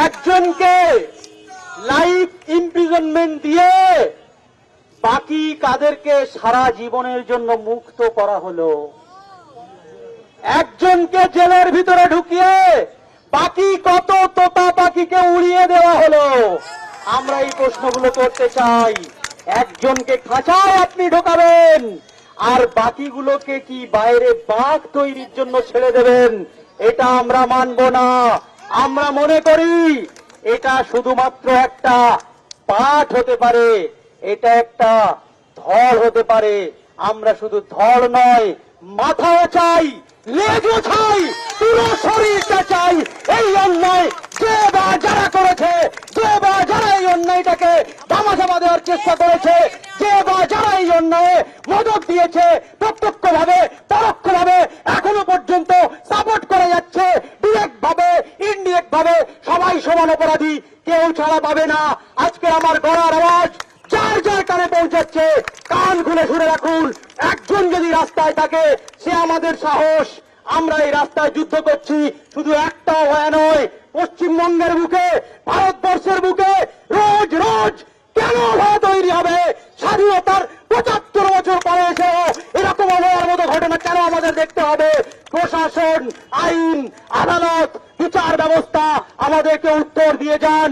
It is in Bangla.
একজনকে লাইফ ইমপ্রিজনমেন্ট দিয়ে বাকি কাদেরকে সারা জীবনের জন্য মুক্ত করা হলো। একজনকে জেলের ভিতরে ঢুকিয়ে বাকি কত তোতা পাখিকে উড়িয়ে দেওয়া হলো। আমরা এই প্রশ্নগুলো করতে চাই। একজনকে খাঁচায় আপনি ঢোকাবেন আর বাকিগুলোকে কি বাইরে বাঘ তৈরির জন্য ছেড়ে দেবেন? এটা আমরা মানব না। আমরা মনে করি এটা শুধুমাত্র একটা পাঠ হতে পারে, এটা একটা ধড় হতে পারে। আমরা শুধু ধড় নয়, মাথাও চাই, লেজও চাই, পুরো শরীরটা চাই। এই অন্যায় যে বা যারা করেছে, যে বা যারা এই অন্যায়টাকে ধামাচাপা দেওয়ার চেষ্টা করেছে, যে বা যারা এই অন্যায়ে মদত দিয়েছে, প্রত্যক্ষভাবে পরোক্ষভাবে এখনো পর্যন্ত সাপোর্ট করে যাচ্ছে, ডিরেক্ট ভাবে ইনডিরেক্ট ভাবে সবাই সমান অপরাধী, কেউ ছাড়া পাবে না। আজকে আমার গলার আওয়াজ যার যার কানে পৌঁছাচ্ছে, কান খুলে শুনে রাখুন। একজন যদি রাস্তায় থাকে সে আমাদের সাহস। আমরা এই রাস্তায় যুদ্ধ করছি শুধু একটা হয়ে নয়, পশ্চিমবঙ্গের বুকে, ভারতবর্ষের বুকে রোজ রোজ কেন ভয় তৈরি হবে? স্বাধীনতার ৭৫ বছর পরে এসেও এরকম হওয়ার মতো ঘটনা কেন আমাদের দেখতে হবে? প্রশাসন, আইন, আদালত, বিচার ব্যবস্থা আমাদেরকে উত্তর দিয়ে যান।